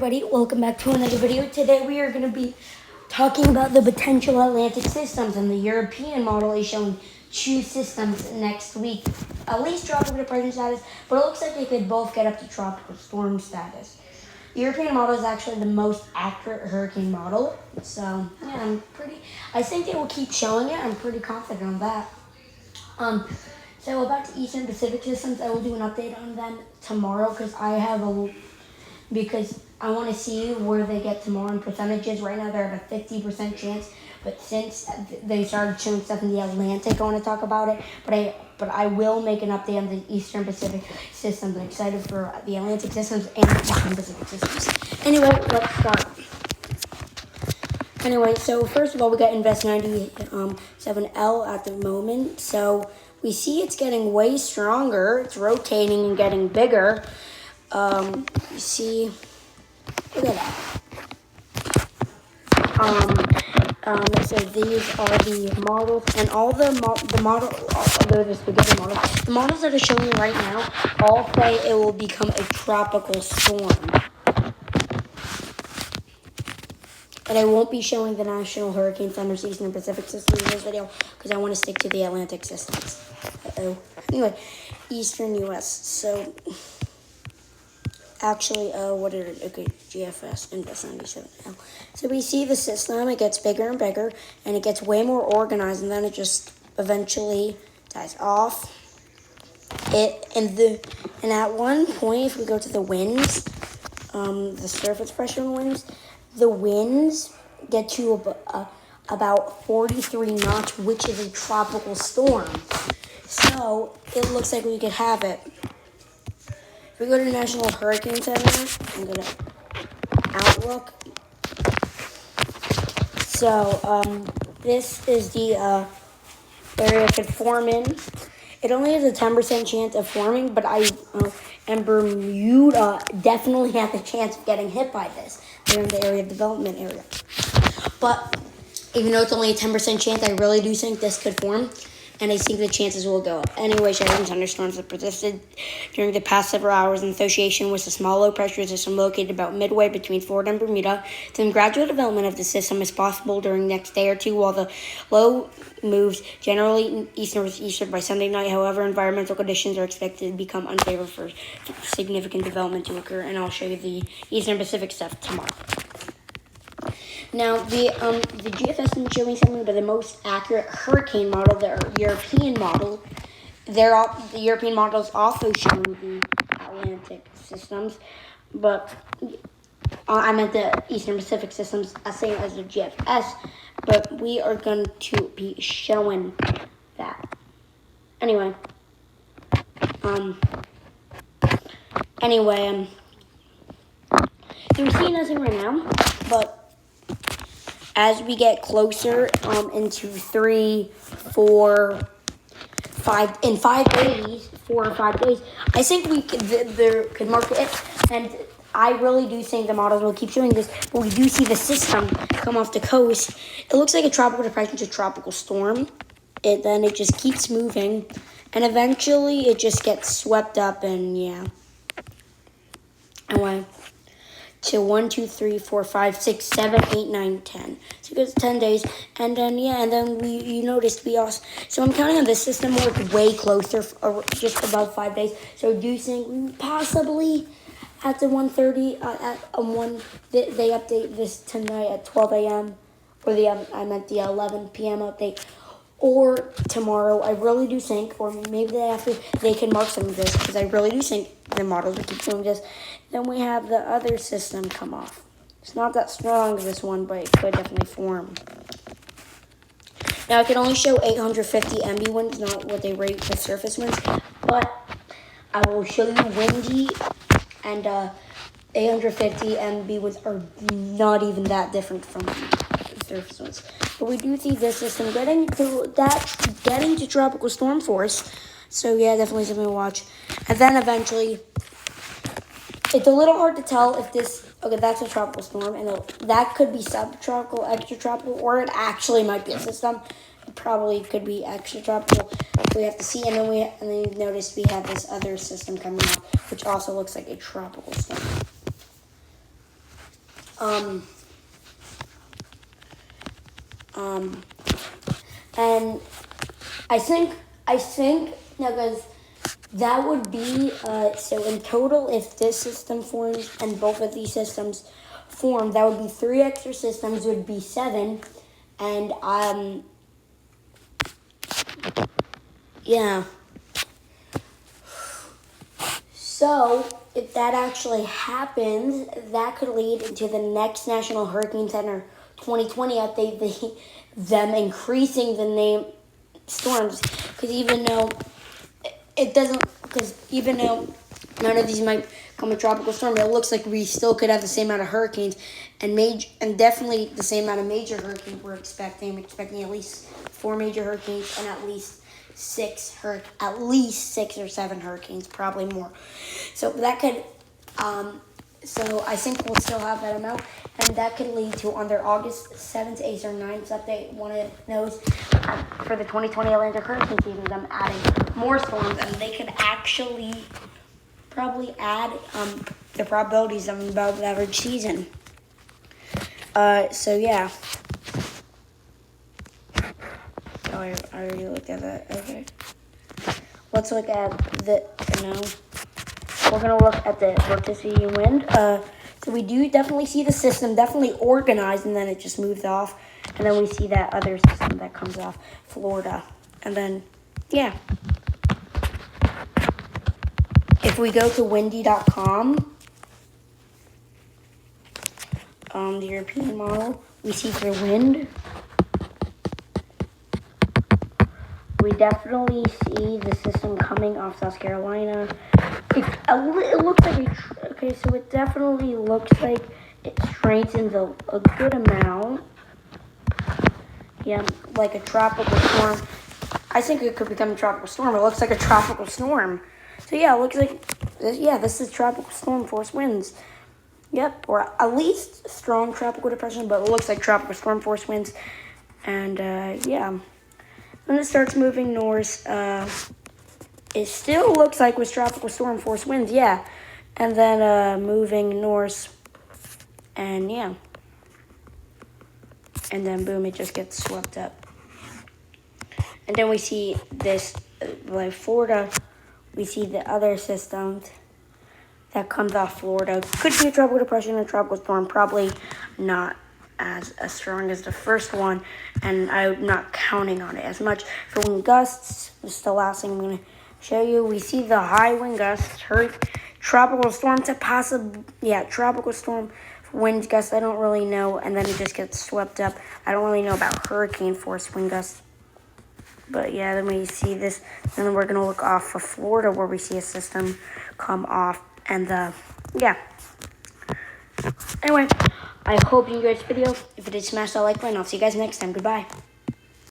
everybody, welcome back to another video. Today we are going to be talking about the potential Atlantic systems, and the European model is showing two systems next week. At least tropical depression status, but it looks like they could both get up to tropical storm status. The European model is actually the most accurate hurricane model, so yeah, I think they will keep showing it. I'm pretty confident on that. So about the Eastern Pacific systems, I will do an update on them tomorrow because I want to see where they get tomorrow in percentages. Right now they're at a 50% chance, but since they started showing stuff in the Atlantic, I want to talk about it. But I will make an update on the Eastern Pacific systems. I'm excited for the Atlantic systems and the Eastern Pacific systems. Anyway, let's start. Anyway, so first of all, we got Invest 97L at the moment. So we see it's getting way stronger. It's rotating and getting bigger. You see, look at that. So these are the models, and all the models that are showing right now all say it will become a tropical storm. But I won't be showing the National Hurricane Center's Eastern Pacific system in this video because I want to stick to the Atlantic systems. Anyway, Eastern U.S. So, actually, GFS, Invest 97L. So we see the system, it gets bigger and bigger, and it gets way more organized, and then it just eventually dies off. And at one point, if we go to the winds, the surface pressure winds, the winds get to about 43 knots, which is a tropical storm. So it looks like we could have it. If we go to the National Hurricane Center and go to Outlook. So this is the area it could form in. It only has a 10% chance of forming, but and Bermuda definitely has a chance of getting hit by this. They're in the area of development area. But even though it's only a 10% chance, I really do think this could form, and I think the chances will go up. Anyway, showering thunderstorms have persisted during the past several hours in association with a small low-pressure system located about midway between Florida and Bermuda. Then gradual development of the system is possible during the next day or two, while the low moves generally east-northeastern by Sunday night. However, environmental conditions are expected to become unfavorable for significant development to occur, and I'll show you the Eastern Pacific stuff tomorrow. Now, the GFS is showing something but the most accurate hurricane model, the European model. The European model is also showing the Atlantic systems, but I meant the Eastern Pacific systems, same as the GFS, but we are going to be showing that. Anyway, so we see nothing right now, but as we get closer into 3, 4, 5, in 5 days, 4 or 5 days, I think there could mark it, and I really do think the models will keep showing this, but we do see the system come off the coast. It looks like a tropical depression to tropical storm. Then it just keeps moving, and eventually it just gets swept up, and yeah. Anyway. To 1, 2, 3, 4, 5, 6, 7, 8, 9, 10. So it goes 10 days, and then you noticed we also. So I'm counting on this system work way closer, just about 5 days. So I do think possibly at the 1:30 they update this tonight at 12 a.m. or I meant the 11 p.m. update. Or tomorrow, I really do think, or maybe the day after, they can mark some of this, because I really do think the models will keep doing this. Then we have the other system come off. It's not that strong, this one, but it could definitely form. Now, I can only show 850 MB winds, not what they rate the surface winds, but I will show you windy, and 850 MB winds are not even that different from the surface winds. But we do see this system getting to tropical storm force. So yeah, definitely something to watch. And then eventually, it's a little hard to tell if this, that's a tropical storm, and that could be subtropical, extratropical, or it actually might be a system. It probably could be extratropical. We have to see, and then you notice we have this other system coming up, which also looks like a tropical storm. And I think now, guys, that would be so in total, if this system forms and both of these systems form, that would be 3 extra systems, would be 7, and yeah. So if that actually happens, that could lead into the next National Hurricane Center 2020 update, them increasing the name storms, because even though none of these might become a tropical storm, it looks like we still could have the same amount of hurricanes and definitely the same amount of major hurricanes we're expecting. I'm expecting at least 4 major hurricanes and at least 6 or 7 hurricanes, probably more. So that could so I think we'll still have that amount, and that could lead to on their August 7th, 8th, or 9th update, one of those for the 2020 Atlantic hurricane season, them adding more storms, and they could actually probably add the probabilities of an above average season. So yeah. Oh, I already looked at that. Okay. Let's look at we're going to look at the vorticity and wind. So we do definitely see the system definitely organized, and then it just moves off. And then we see that other system that comes off Florida. And then, yeah. If we go to windy.com, the European model, we see for wind. We definitely see the system coming off South Carolina. It looks like okay, so it definitely looks like it strengthens a good amount. Yeah, like a tropical storm. I think it could become a tropical storm. It looks like a tropical storm. So yeah, it looks like this is tropical storm force winds. Yep, or at least strong tropical depression, but it looks like tropical storm force winds. And yeah. When it starts moving north, it still looks like with tropical storm force winds, yeah. And then moving north, and yeah. And then boom, it just gets swept up. And then we see this, like Florida, we see the other system that comes off Florida. Could be a tropical depression or tropical storm, probably not as strong as the first one, and I'm not counting on it as much. For wind gusts, this is the last thing I'm going to show you. We see the high wind gusts, tropical storm to tropical storm wind gusts, I don't really know, and then it just gets swept up. I don't really know about hurricane force wind gusts, but yeah, then we see this, and then we're going to look off for Florida where we see a system come off, and yeah. Anyway, I hope you enjoyed this video. If you did, smash that like button. I'll see you guys next time. Goodbye.